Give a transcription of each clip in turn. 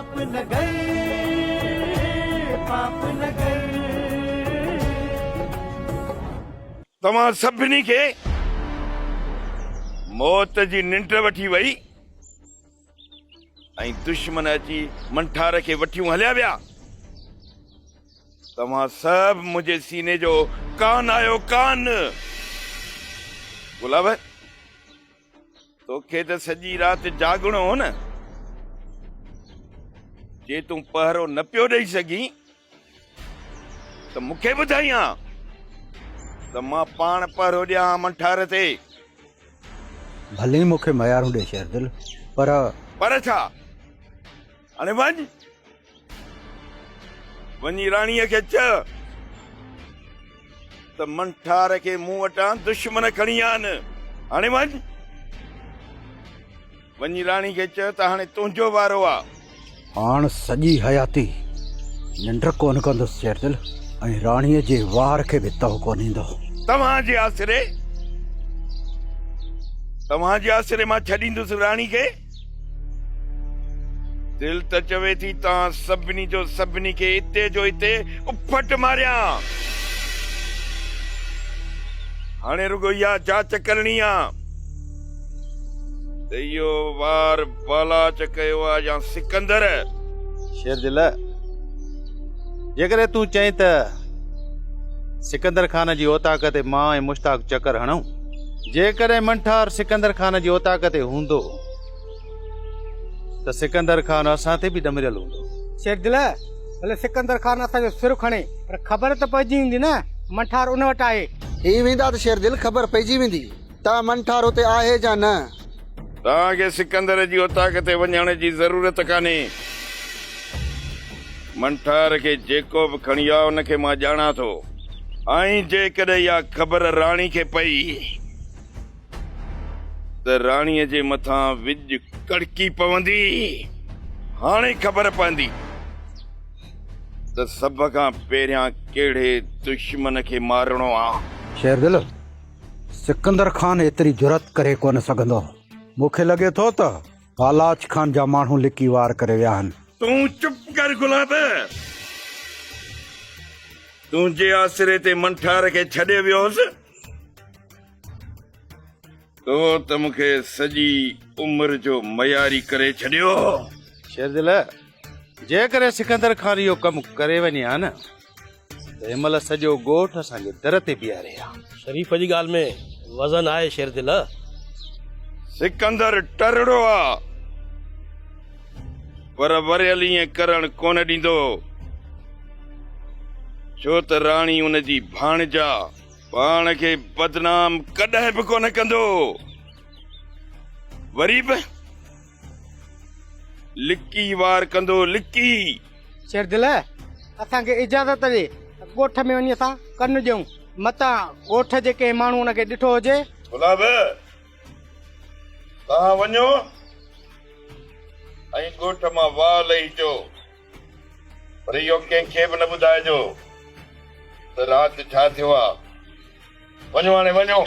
पाप नगर, पाप नगर। तव्हां सभिनी खे मौत जी निंड वठी वई ऐं दुश्मन अची मंठार खे वठियूं हलिया विया। तव्हां सभु मुंहिंजे सीने जो कान आयो कान। गुलाब तोखे त सॼी राति जागणो हो न, जे तूं पहरो न पियो ॾेई सघीं त मूंखे ॿुधाईं त मां पाण पहरो ॾियां मंठार ते। भले मूंखे मयारूं ॾे शेरदिल, पर छा? हाणे वञी राणीअ खे चओ त मंठार खे मूं वटां दुश्मन खणी आन। हाणे वञी राणी खे चओ त हाणे तुंहिंजो वारो आहे। हाण सॼी हयाती निंड कोन कंदुसि शेरदिल, ऐं राणीअ जे वार खे बि तव कोन ईंदो। तव्हांजे आसिरे मां छॾींदुसि राणी खे। दिल त चवे थी तव्हां सभिनी जो सभिनी खे हिते जो हिते उफट मारियां। हाणे रुगो इहा जांच करणी आहे त इहो वार बालाच कयो आहे या सिकंदर। शेरदिल, जेकॾहिं तूं चईं त सिकंदर खान जी ओताक ते मां ऐं मुश्ताक चकर हणूं, जेकॾहिं मंठार सिकंदर खान जी ओताक ते हूंदो त सिकंदर खान असां ते बि ॾमरियल हूंदो। शेरदिल, भले सिकंदर खान असांजो सिर खणे, पर ख़बर त पइजी वेंदी न मंठार उन वटि आहे। ही वेंदा त शेरदिल ख़बर पइजी वेंदी त मंठार उते आहे या न। तव्हांखे सिकंदर जी ओताक ते वञण जी ज़रूरत कान्हे। मंठार खे जेको बि खणी आ उनखे मां ॼाणा थो, ऐं जेकॾहिं इहा ख़बर राणी खे पई त राणीअ जे मथां विज कड़की पवंदी। हाणे ख़बर पवंदी त सभ खां पहिरियां कहिड़े दुश्मन खे मारणो आहे। शेरदिल, सिकंदर खान एतिरी जुरत करे कोन सघंदो। मूंखे लॻे थो त बालाच खान जा माण्हू लिकी वार करे विया आहिनि। तूं चुप कर गुलाब। तुंहिंजे आसिरे ते मंठार खे छॾे वियोसि तो त मूंखे सॼी उमिरि जो मयारी करे छॾियो। शेरदिल, जेकॾहिं सिकंदर खान इहो कमु करे वञे हा न त हिनमहिल सॼो ॻोठ असांजे दर ते बीहारे आहे। शरीफ़ जी ॻाल्हि में वज़न आहे शेरदिल। सिकंदर टरड़ो आहे, पर वरियल ईअं करण कोन ॾींदो, छो त राणी उनजी भाणजा पाण खे बदनाम कॾहिं बि कोन कंदो। वरी बि लिकी वार कंदो, लिकी। शेरदिल, असांखे इजाज़त ॾे, ॻोठ में वञी असां कन ॾियूं, मतां ॻोठ जेके माण्हू उनखे ॾिठो हुजे। गुलाब, तव्हां वञो ऐं ॻोठ मां वाह लही अचो, पर इहो कंहिंखे बि न ॿुधाइजो त राति छा थियो आहे। वञो हाणे वञो।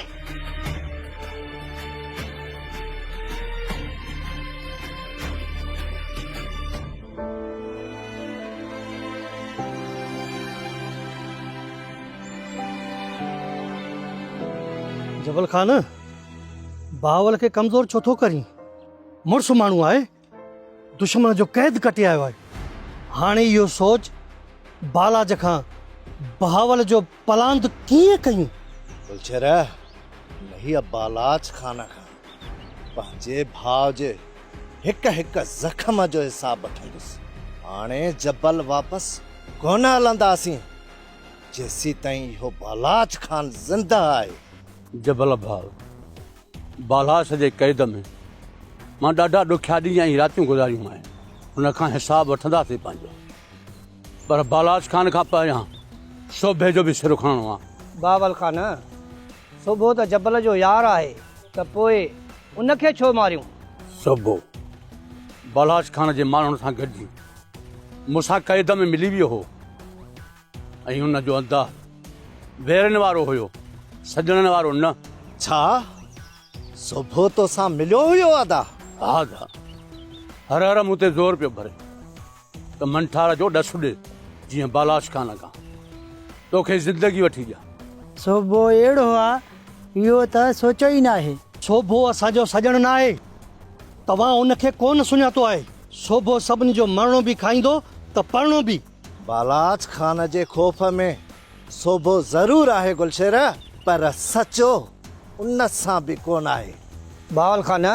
जबल खान, बावल के कमजोर छो थो करी? मुड़स माण्हू आहे, दुश्मन जो कैद कटे आयो आहे। हाणे इहो सोच बालाज खां बहावल जो पलांद कीअं कयूं? गुलचर, नहीं बालाज खान खां पंहिंजे भाउ जे हिक हिक ज़ख़्म जो हिसाब वठंदुसि। हाणे जबल वापसि कोन हलंदासीं जेसी ताईं इहो बालाज खान ज़िंदा आहे। जबल भाउ, बालाज जे क़ैद में मां ॾाढा ॾुखिया ॾींहं ऐं रातियूं गुज़ारियूं आहिनि। हुन खां हिसाब वठंदासीं पंहिंजो, पर बालाज खान खां पहिरियां शोभे जो बि सिर खणणो आहे। बावल खान, सुबुह त जबल जो यार आहे, त पोइ उनखे छो मारियूं? शोभो बालाज खान जे माण्हुनि सां गॾिजी मूंसां क़ैद में मिली वियो हो, ऐं हुन जो अंदाज़ वेरनि वारो हुयो, सजणनि वारो न। छा सुबुह तोसां मिलियो हुयो आदा? हा दा, हर हर मूं ते ज़ोर पियो भरे, त मंठार जो ॾस ॾे जीअं बालाश खान खां तोखे ज़िंदगी वठी ॾियां। सोबो अहिड़ो आहे इहो त सोचो ई न आहे। सोभो असांजो सॼण न आहे, तव्हां उनखे कोन सुञातो आहे। सोभो सभिनी जो मरणो बि खाईंदो त परणो बि। बालाज खान जे ख़ौफ़ में सोभो ज़रूर आहे गुलशेर, पर सचो उन सां बि कोन आहे। बावल खान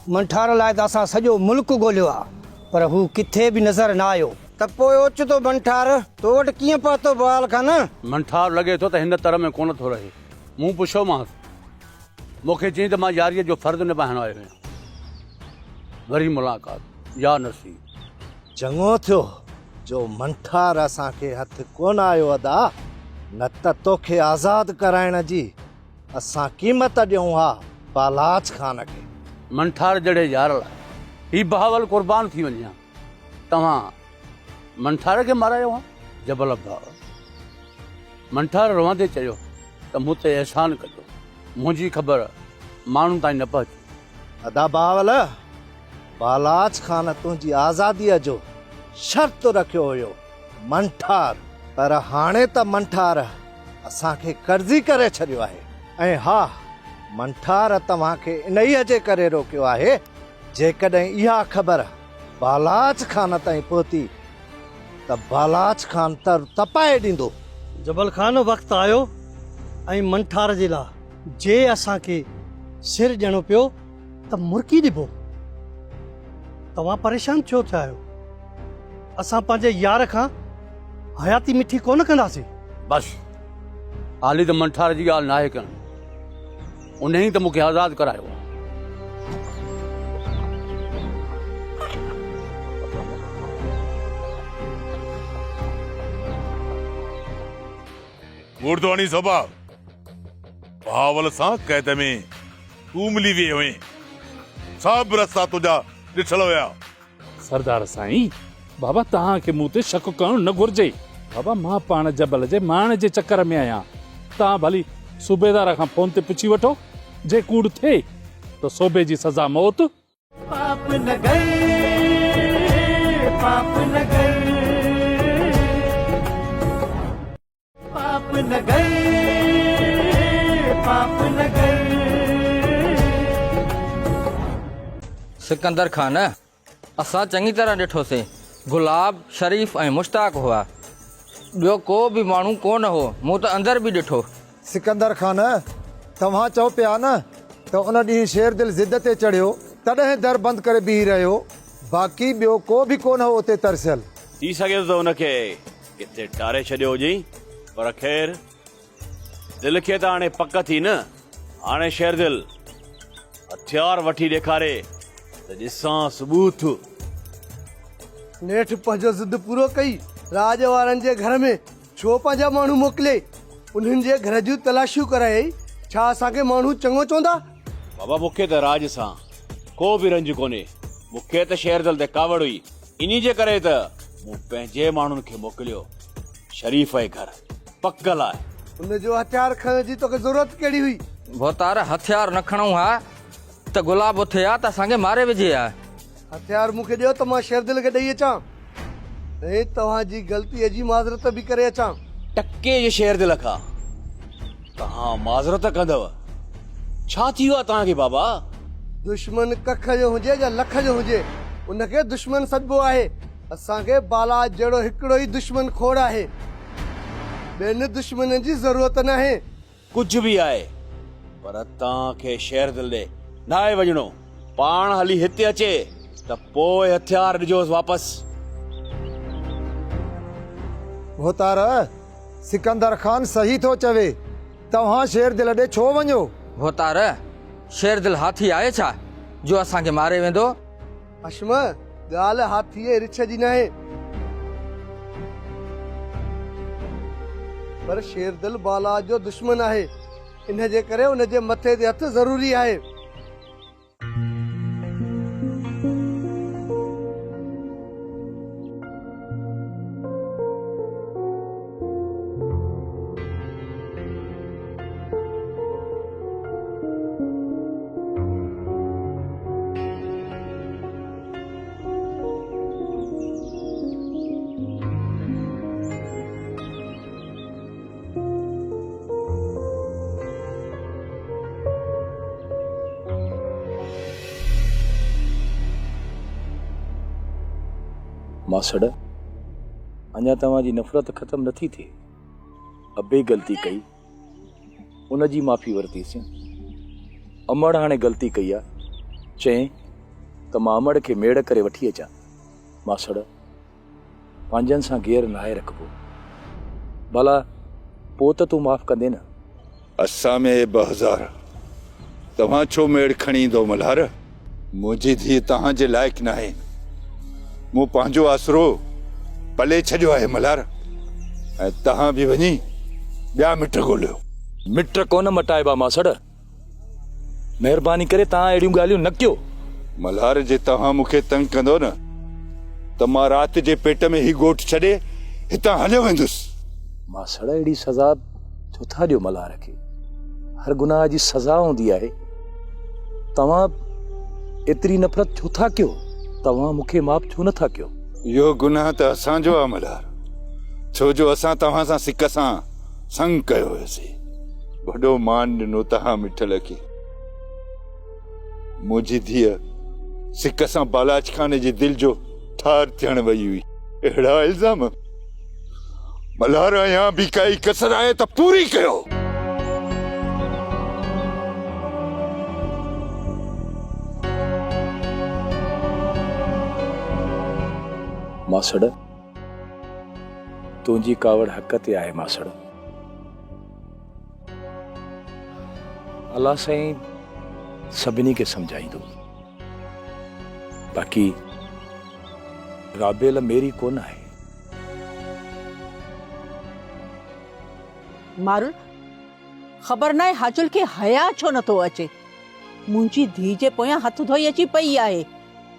मंठार लाइ त असां सॼो मुल्क ॻोल्हियो आहे, पर हू किथे बि नज़र न आयो। त पोइ ओचितो मंठार तो वटि कीअं पहुतो बावल खान? मंठार लॻे थो त हिन तरह में कोन थो रहे। मूं पुछियोमांसि, मूंखे चई त मां यारीअ जो फ़र्ज़ु निभाइण आयो आहियां। वरी मुलाक़ात, या नसीब। चङो थियो जो मंठार असांखे हथ कोन आयो अदा, न त तोखे आज़ाद कराइण जी असां क़ीमत ॾियूं हा बालाज खान खे। मंठार जहिड़े यार लाइ ही बहावल क़ुर्बान थी वञे। तव्हां मंठार खे मारायो आहे? जबल भाउ, मंठार रवंदे चयो त मूं ते अहसान कजो, मुंहिंजी ख़बर माण्हुनि ताईं न पहुची। अदा बहावल, बालाज खान तुंहिंजी आज़ादीअ जो शर्त रखियो हुयो मंठार, पर हाणे त मंठार असांखे कर्ज़ी करे छॾियो आहे। ऐं हा, मंठार तव्हांखे इन ई जे करे रोकियो आहे, जेकॾहिं इहा ख़बर बालाज खान ताईं पहुती त बालाज खान तर तपाए ॾींदो। जबल खान, वक़्तु आयो ऐं मंठार जे लाइ जे असांखे सिर ॾियणो पियो त मुर्की ॾिबो। तव्हां परेशान छो थिया आहियो? असां पंहिंजे यार खां हयाती मिठी कोन कंदासीं। बसि हाली त मंठार जी ॻाल्हि नाहे करणी, उन ई त मूंखे आज़ादु करायो आहे। मुर्दवानी सभा बहावल सां कैद में तू मिली विए हुए, सभु रस्ता तुंहिंजा ॾिठल हुया। सरदार साईं, बाबा तव्हांखे मूं ते शक करणु न घुर्जे। बाबा मां पाण जबल जे मान जे चक्कर में आहियां। तव्हां भली सूबेदार खां फोन ते पुछी वठो, जे कूड़ थिए त सोबे जी सज़ा मौत। पाप न गए, पाप न गए, पाप न गए, पाप न गए। सिकंदर खान, असां चङी तरह ॾिठोसीं। गुलाब, शरीफ ऐं मुश्ताक हुआ, ॿियो को बि माण्हू कोन हो। मूं त अंदर बि ॾिठो। सिकंदर खान, तव्हां चओ पिया न त उन ॾींहुं शेर दिल ज़िद ते चढ़ियो, तॾहिं दर बंदि करे बीही रहियो, बाक़ी ॿियो को बि कोन हो उते तरसियल। थी सघे थो उनखे किथे टारे छॾियो हुजे, पर ख़ैर दिल खे त हाणे पक थी न। हाणे शेर दिल हथियार वठी ॾेखारे त ॾिसां सबूत। नेठ पंहिंजो ज़िद पूरो कई, राज वारनि जे घर में छो पंहिंजा माण्हू मोकिले, उन्हनि जे घर जूं तलाशियूं कराए। छा असांखे माण्हू चङो चवंदा? बाबा मूंखे त राज सां को बि रंज कोन्हे। मूंखे त शेर दिल ते कावड़ हुई, इन्ही जे करे त मूं पंहिंजे माण्हुनि खे मोकिलियो शरीफ जे घर पक लाइ। उनजो हथियार खणण जी तोखे ज़रूरत कहिड़ी हुई? भोतार, हथियार न खणूं हा त गुलाब उथे आ त असांखे मारे विझे आ। हथियार मूंखे ॾियो त मां शेर दिल खे ॾेई अचां ऐं तव्हांजी ग़लतीअ जी माज़रत बि करे अचां। टके जे शेर दिल खां तव्हां माज़रत कंदव? छा थी वियो आहे तव्हांखे बाबा? दुश्मन कख जो हुजे या लख जो हुजे, उनखे दुश्मन सॾिबो आहे। असांखे बालाज जहिड़ो हिकिड़ो ई दुश्मन खोड़ आहे, ॿियनि दुश्मननि जी ज़रूरत न आहे। कुझु बि आहे, पर तव्हांखे शेर दिल ॾे न आहे वञिणो। पाण हली हिते अचे त पोइ हथियार ॾिजोसि वापसि। भोतार, सिकंदर खान सही थो चवे, तव्हां शेर दिल ॾे छो वञो? भोतार, शेर दिल हाथी आहे छा जो असांखे मारे वेंदो? हशम, ॻाल्हि हाथीअ रिछ जी न आहे, पर शेर दिल बालाज जो दुश्मन आहे। इन जे करे उनजे मथे ते हथ ज़रूरी आहे। मासड़ अञा तव्हांजी नफ़रत ख़तम नथी थिए। अबे ग़लती कई उन जी माफ़ी वरितीसीं। अमड़ हाणे ग़लती कई आहे, चई त मां अमड़ खे मेड़ करे वठी अचां। मासड़ पंहिंजनि सां गेर नाहे रखबो, भला पोइ त तूं माफ़ कंदे न। असां में 2000 तव्हां छो मेड़ खणी ईंदो मल्हार? मुंहिंजी धीउ तव्हांजे लाइक़ु न आहे। मूं पंहिंजो आसरो पले छॾियो आहे मल्हार, ऐं तव्हां बि वञी ॿिया मिट ॻोल्हियो। मिट कोन मटाइबा मासड़, महिरबानी करे तव्हां अहिड़ियूं ॻाल्हियूं न कयो। मल्हार जे तव्हां मूंखे तंग कंदो न त मां राति जे पेट में ही ॻोठ छॾे हितां हलियो वेंदुसि। मासड़ अहिड़ी सज़ा छो था ॾियो मल्हार खे? हर गुनाह जी सज़ा हूंदी आहे। तव्हां एतिरी नफ़रत छो था कयो? तव्हां मूंखे माफ़ छो नथा कयो? इहो गुनाह त असांजो आहे मल्हार, छो जो असां तव्हां सां सिक सां संग कयो हुयोसीं। वॾो मान ॾिनो तव्हां मिठल खे। मुंहिंजी धीअ सिक सां बालाज खाने जी दिलि जो ठार थियण वई हुई। अहिड़ा इल्ज़ाम मल्हार, अञा बि काई कसर आहे त पूरी कयो। मासड़ तुंहिंजी कावड़ हक़ ते आहे। मासड़ अल्लाह साईं सभिनी खे सम्झाईंदो, बाक़ी राबेल मेरी कोन आहे। मारुल ख़बर न आहे हाजुल खे हया छो नथो अचे। मुंहिंजी धीउ जे पोयां हथ धोई अची पई आहे।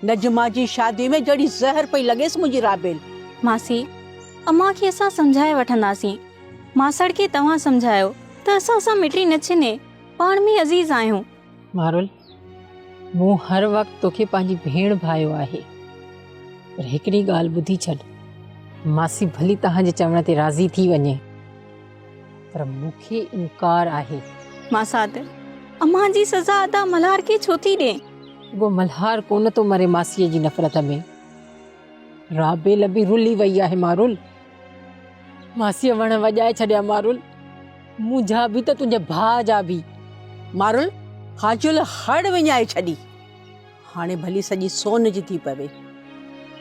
नजमा जी शादी में जड़ी ज़हर पई लॻेसि मुंहिंजी राबेल। मासी अम्मा खे असां सम्झाए वठंदासीं। मासड़ खे तव्हां सम्झायो त असां सां मिटी न छिने, पाण में अज़ीज़ आहियूं। मारुल मूं हर वक़्तु तोखे पंहिंजी भेण भायो आहे, पर हिकिड़ी ॻाल्हि ॿुधी छॾ। मासी भली तव्हांजे चवण ते राज़ी थी वञे, पर मूंखे इनकार आहे। मासात अम्मा जी सज़ा अदा मल्हार खे छो थी ॾे? वो मल्हार कोन तो मरे मासीअ जी नफ़रत में। राबेल बि रुली वई आहे। मारुल मासीअ वण वॼाए छॾिया। मारुल मुंहिंजा बि त तुंहिंजे भाउ जा बि। मारुल हाजुल हड़ विञाए छॾी। हाणे भली सॼी सोन जी थी पवे,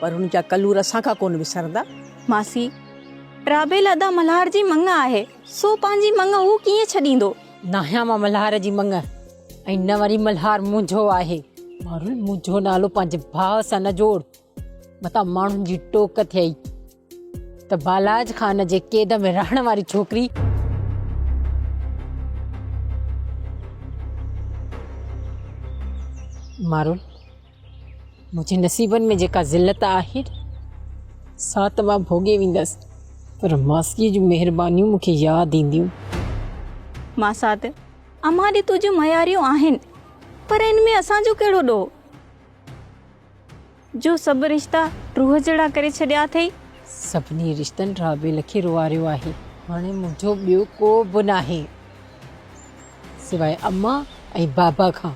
पर हुन जा कलूर असां खां कोन विसरंदा। मासी राबेल अदा मल्हार जी मंग आहे, सो पंहिंजी मंग हू कीअं छॾींदो? नाहिया मां मल्हार जी मंग, ऐं न वरी मल्हार मुंहिंजो आहे। मारुल मुंहिंजो नालो पंहिंजे भाउ सां न जोड़। मतां माण्हुनि जी टोक थियई त बालाज खान जे क़ैद में रहण वारी छोकिरी मारुल मुंहिंजे नसीबनि में जेका ज़िल्लत आहे सा त मां भोॻे वेंदसि, पर मासीअ जूं महिरबानियूं मूंखे यादि ईंदियूं। मासात अम्मा ॾे तुंहिंजूं मयारियूं आहिनि, पर इनमें असांजो कहिड़ो ॾोह? जो सभु रिश्ता रूह जहिड़ा करे छॾिया अथई। सभिनी रिश्तनि राबेल खे रुआरियो आहे। हाणे मुंहिंजो ॿियो को बि नाहे सिवाय अम्मा ऐं बाबा खां,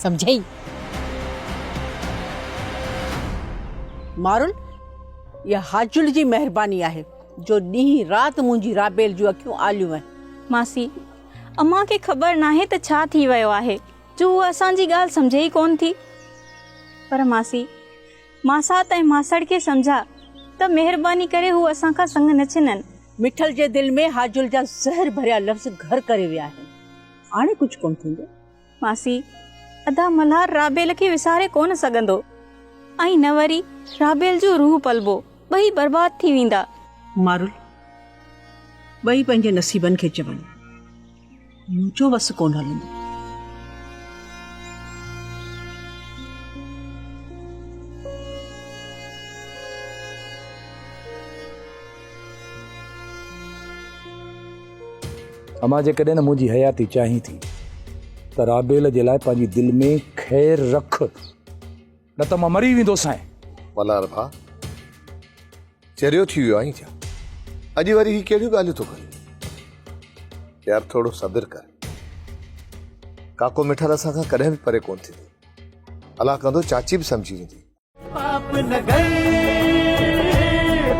सम्झई? मारुल इहा हाजुल जी महिरबानी आहे जो ॾींहुं राति मुंहिंजी राबेल जूं अखियूं आलियूं आहिनि। मासी अम्मा खे ख़बर नाहे त छा थी वियो आहे जो उहा असांजी ॻाल्हि सम्झे ई कोन थी। पर मासी मासात ऐं मासड़ खे सम्झा त महिरबानी करे हू असां खां संग न छिननि। मिठल जे दिलि में हाजुल जा ज़हर भरिया लफ़्ज़ घर करे विया आहिनि। हाणे कुझु कोन थींदो। मासी अदा मल्हार राबेल खे विसारे कोन सघंदो, ऐं न वरी राबेल जो रूह पलबो, ॿई बर्बाद थी वेंदा। मारुल ॿई पंहिंजे नसीबनि खे चवनि, मुंहिंजो वस कोन हलंदो। अम्मा जेकॾहिं न मुंहिंजी हयाती चाहीं थी त राबेल जे लाइ पंहिंजी दिलि में ख़ैर रख, न त मां मरी वेंदोसांइ। मल्हार भाउ चरियो थी वियो आहीं छा? अॼु वरी ही कहिड़ियूं ॻाल्हियूं थो करीं? यार थोरो सब्र कर। काको मिठल असां खां कॾहिं बि परे कोन थींदी। अलाह कंदो चाची बि सम्झी वेंदी।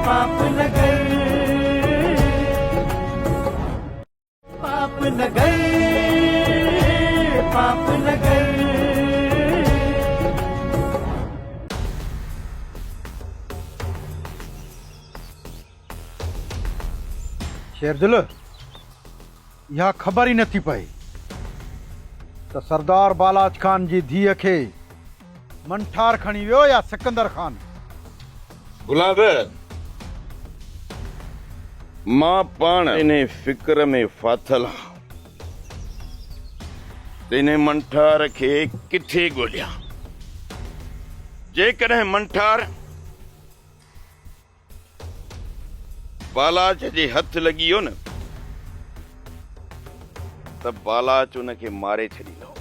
पाप नगर पाप नगर पाप नगर शेरदिल इहा ख़बर ई नथी पए त सरदार बालाज खान जी धीअ खे मंठार खणी वियो या सिकंदर खान। गुलाब मां पाण इन फिक्र में फाथल इन मंठार खे किथे ॻोल्हियां। जेकॾहिं मंठार बालाच जे हथ लॻी वियो न त बालाच उनखे मारे छॾींदो,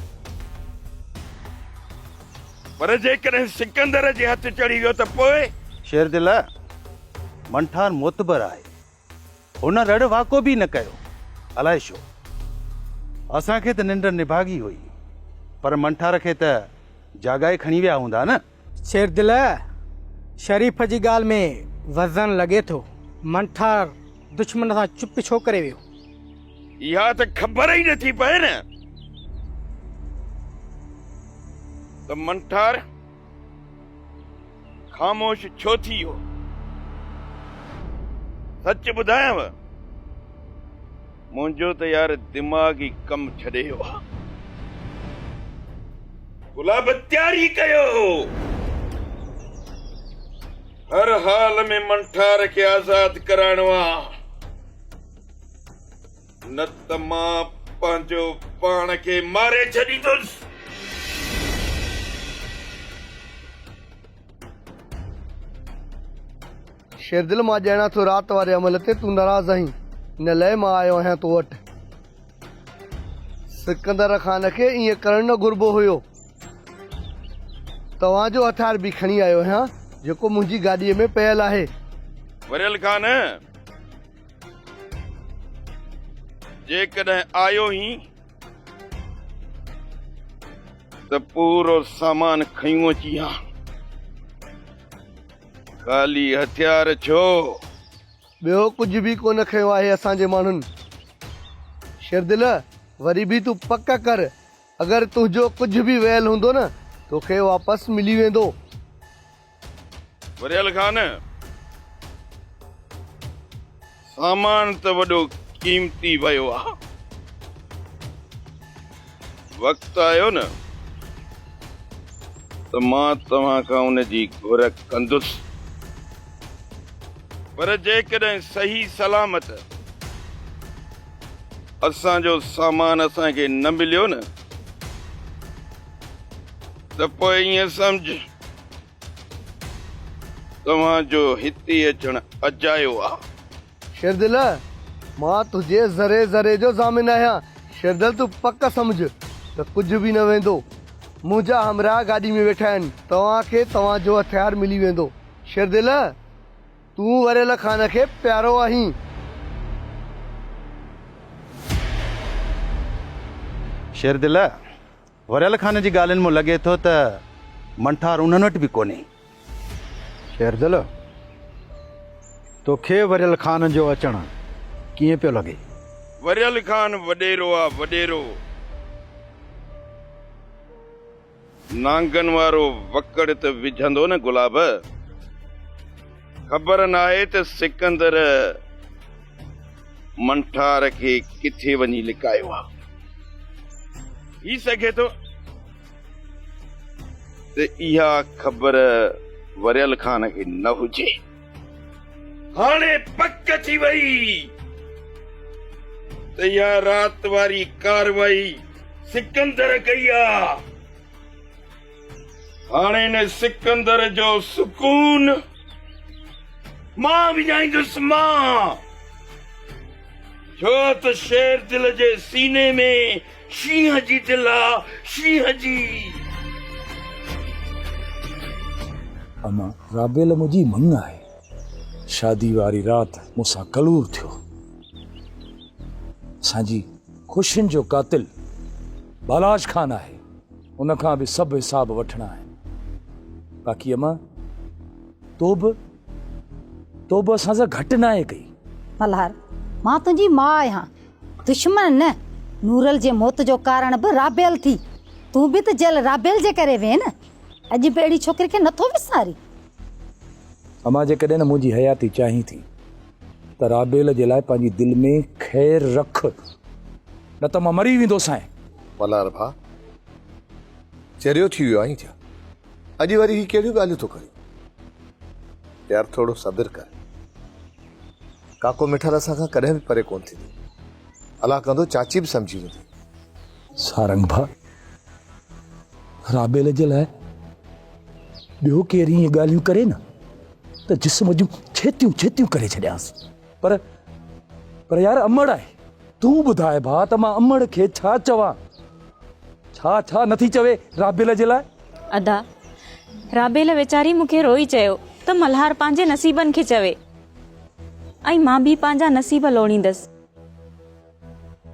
पर जेकॾहिं सिकंदर जे हथ चढ़ी वियो त पोइ शेरदिल मंठार मोतबर आहे, हुन रड़ वाको बि न कयो। अलाए छो असांखे त निंड निभागी हुई, पर मंठार खे त जागाए खणी विया हूंदा न। शेरदिल शरीफ़ जी ॻाल्हि में वज़न लॻे थो। मंठार दुश्मन सां चुप छो करे वियो? इहा त ख़बर ई नथी पए न त मंठार ख़ामोश छो थी वियो। सच ॿुधायांव मुंहिंजो त यार दिमाग़ ई कम छॾे वियो आहे। गुलाब तयारी कयो, हर हाल में मंठार खे आज़ाद कराइणो आहे, न त मां पंहिंजो पाण खे मारे छॾींदुसि। शेरदिल मां ॼाणा थो राति वारे अमल ते तूं नाराज़ आहीं, इन लाइ मां आयो आहियां तो वटि। सिकंदर खान खे ईअं करणु न घुरिबो हुयो। तव्हांजो हथियार बि खणी आयो आहियां जेको मुंहिंजी गाॾीअ में पियल आहे। वरियल खान जेकॾहिं आयो ही त पूरो सामान खयूं अची हा, ख़ाली हथियार छो? ॿियो कुझु बि कोन खयो आहे असांजे माण्हुनि। शेरदिल वरी बि तूं पक कर, अगरि तुंहिंजो कुझु बि वयल हूंदो न तोखे वापसि मिली वेंदो। वरियल खान सामान त वॾो कीमती वियो आहे, वक़्तु आयो न त मां तव्हां खां उनजी घुर कंदुसि, पर जेकॾहिं सही सलामत असांजो सामान असांखे न मिलियो न त पोइ ईअं सम्झ तव्हांजो हिते अचणु अजायो आहे। शेरदिल मां तुंहिंजे ज़रे ज़रे जो ज़ामिन आहियां। शेरदिल तूं पक सम्झ त कुझु बि न वेंदो। मुंहिंजा हमराह गाॾी में वेठा आहिनि, तव्हांखे तव्हांजो हथियार मिली वेंदो। शेरदिल तूं वरियल खान खे प्यारो आहीं। शेरदिल वरियल खान जी ॻाल्हियुनि में लॻे थो त मंठार उन्हनि वटि बि कोन्हे। शेरदिल तोखे वरियल खान जो अचणु कीअं पियो लॻे? वरियल खान वॾेरो आहे, वॾेरो नांगन वारो वकड़ त विझंदो न गुलाब। ख़बर न आहे त सिकंदर मंठार खे किथे वञी लिकायो आहे। थी सघे थो त इहा ख़बर वरियल खान खे न हुजे। हाणे पक थी वई त इहा राति वारी कारवाई सिकंदर कई आहे। हाणे न सिकंदर जो सुकून मां विञाईंदुसि मां, छो त शेर दिल जे सीने में शींहं जी दिल आहे, शींहं जी। अमा राबेल मुंहिंजी मङ आहे। शादी वारी राति मूंसां कलूर थियो। असांजी ख़ुशियुनि जो कातिल बालाज खान आहे, उन खां बि सभु हिसाब वठणा आहिनि। बाक़ी अमा तो तो बि असां सां घटि न आहे कई। मल्हार मां तुंहिंजी मां आहियां, दुश्मन न। नूरल जे मौत जो कारण बि राबेल थी। तूं बि त जेल राबेल जे करे वे न। अॼु बि अहिड़ी छोकिरी खे नथो विसारी। अमां जेकॾहिं न मुंहिंजी हयाती चाहीं थी त राबेल जे लाइ पंहिंजी दिलि में ख़ैर रख, न त मां मरी वेंदो साईं। मल्हार भा चरियो थी वियो आहीं छा? अॼु वरी ही कहिड़ियूं ॻाल्हियूं थो करी? यार थोरो सब्र कर। काको मिठल असां खां कॾहिं बि परे कोन थींदी। अलाह कंदो चाची बि सम्झी वेंदी। सारंग भा, राबेल जे लाइ ॿियो केरु ईअं ॻाल्हियूं करे न त जिस्म जूं छेतियूं छेतियूं करे छॾियांसि। पर यार अमड़ आहे। तूं ॿुधाए भा त मां अमड़ खे छा चवां? छा नथी चवे राबेल जे लाइ? अदा राबेल वेचारी मूंखे रोई चयो त मल्हार पंहिंजे नसीबनि खे चवे, ऐं मां बि पंहिंजा नसीब लोड़ींदसि।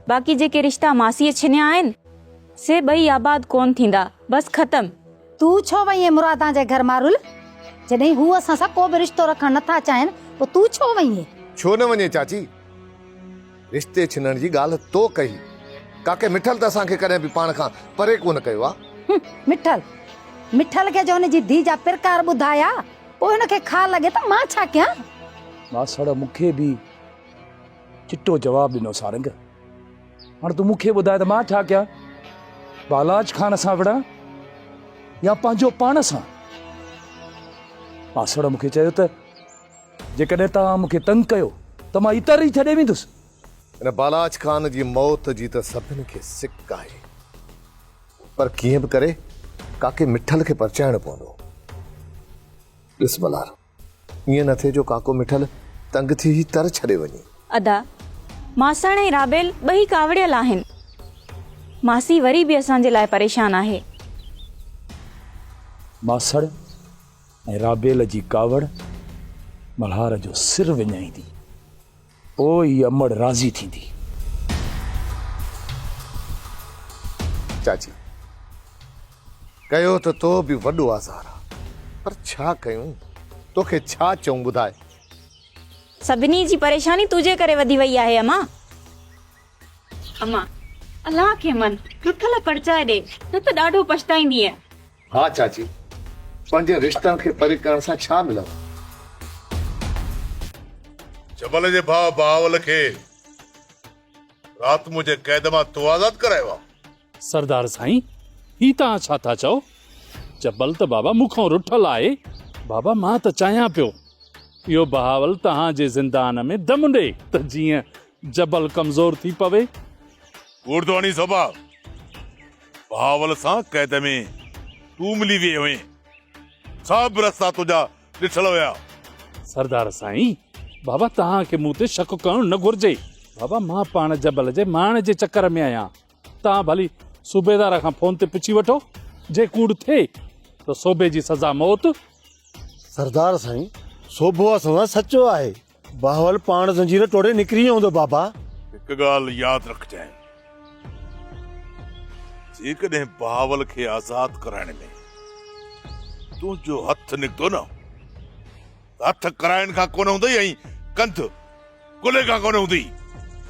बाक़ी जेके रिश्ता मासीअ छिनिया आहिनि से ॿई आबाद कोन थींदा, बस ख़तम। तूं छो वई मुरादां जे घर मारुल? जॾहिं हू असां सां को बि रिश्तो रखणु नथा चाहिनि पोइ तूं छो वई? छो न वञे चाची? रिश्ते छिनण जी ॻाल्हि तो कही। काके मिठल त असांखे कॾहिं बि पाण खां परे कोन कयो आहे। मिठल खे जो हुनजी धीउ जा पिरकार ॿुधाया पोइ हुनखे खा लॻे त मां छा कयां? मासड़ मूंखे बि चिट्टो जवाबु ॾिनो सारंग। हाणे तूं मूंखे ॿुधाए त मां छा कयां? बालाज खान सां विड़ा या पंहिंजो पाण सां? मासड़ मूंखे चयो त जेकॾहिं तव्हां मूंखे तंग कयो त मां इतर ई छॾे वेंदुसि। हिन बालाज खान जी मौत जी त सभिनी खे सिक आहे, पर कीअं बि करे काके मिठल खे परचाइणो पवंदो। ॾिस मल्हार, ईअं न थिए जो काको मिठल तंग थी ही तर छॾे वञे। अदा मासण ऐं राबेल ॿई कावड़ियल आहिनि। मासी वरी बि असांजे लाइ परेशान आहे। मासड़ ऐं राबेल जी कावड़ मल्हार जो सिर विञाईंदी, पोइ ई अमड़ राज़ी थींदी। चाची कयो त तो बि वॾो आज़ार आहे, पर छा कयूं? तोखे छा चऊं ॿुधाए? सभिनी जी परेशानी तुंहिंजे करे वधी वई आहे अम्मा। अम्मा अलाह खे मन रुथल परचाए ॾे, न त ॾाढो पछताईंदीअ। हा चाची, पंहिंजे रिश्तनि खे परे करण सां छा मिलंदो? जबल जे भाउ बहावल खे राति मुंहिंजे क़ैद मां तो आज़ाद करायो आहे। सरदार साईं, ही तव्हां छा था चओ? जबल त बाबा मूंखां रुठल आहे। बाबा मां त चाहियां पियो इहो बहावल तव्हां जे ज़िंदान में दम ॾे त जीअं जबल कमज़ोर थी पवे। उर्दवानी सोभा, बहावल सां क़ैद में तूं मिली विए हुए, सभु रस्ता तुंहिंजा ॾिठल हुया। सरदार साईं, बाबा तव्हांखे मूं ते शक करणु न घुर्जे। बाबा मां पाण जबल जे माण जे चक्कर में आहियां। तव्हां भली सूबेदार खां फोन ते पुछी वठो, जे कूड़ थिए त सोबे जी सज़ा मौत। सरदार साईं, सोभो असां सां सचो आहे। बहावल पाण ज़ंजीर तोड़े निकिरी वेंदो। बाबा हिकु ॻाल्हि यादि रखजांइ, जेकॾहिं बहावल खे आज़ाद कराइण में तुंहिंजो हथ निकितो न, हथ कराइण खां कोन हूंदई ऐं कंध कुले खां कोन हूंदी।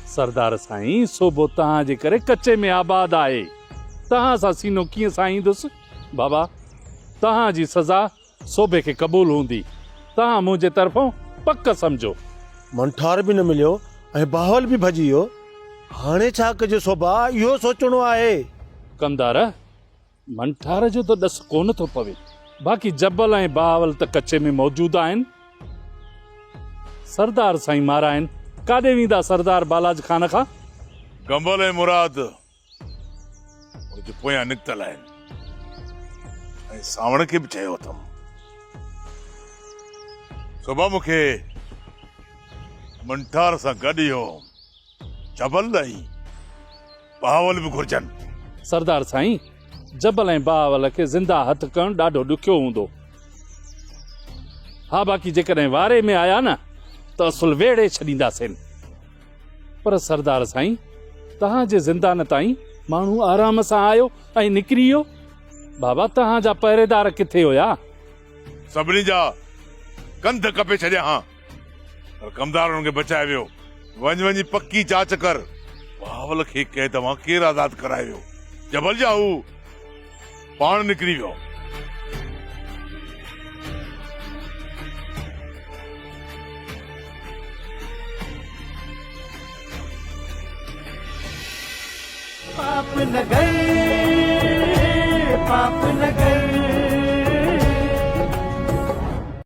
सरदार साईं, सोबो तव्हां जे करे कच्चे में आबाद आहे। तव्हां सां सीनो कीअं साईंदुसि? बाबा तव्हां जी सज़ा सोबे खे क़बूल हूंदी। तव्हां मुंहिंजे तरफ़ों पक समझो। मंठार बि न मिलियो ऐं बहावल बि भॼी वियो। हाणे छा कजे सोभा? इहो सोचणो आहे। कंदार, मंठार जो त ॾस कोन थो पवे, बाक़ी जबल ऐं बहावल त कच्चे में मौजूद आहिनि। सरदार साईं मारा आहिनि। काॾे वेंदा सरदार बालाज खान खां? गंबल ऐं मुराद उनजे पोयां निकितल आहिनि ऐं सावण खे बि चयो अथमि। सुबह मूंखे मंठार सां गॾु इहो जबल ऐं बहावल बि घुर्जनि। सरदार साईं, जबल ऐं बहावल खे ज़िंदा हथ करणु ॾाढो ॾुखियो हूंदो। हा, बाक़ी जेकॾहिं वारे में आया न त असुल वेड़े छॾींदासीं। पर सरदार साईं, तव्हां जे ज़िंदान ताईं माण्हू आराम सां आयो ऐं निकिरी वियो। बाबा तव्हां जा पहरेदार किथे हुया? सभिनी जा कंध कपे छॾिया। हा, पर कमदार उनखे बचाए वियो। वञी पक्की जांच कर बावल खे कंहिं तव्हां केरु आज़ाद कराए वियो। जबल जा हू पाण निकिरी वियो। पाप न गए, पाप न गए।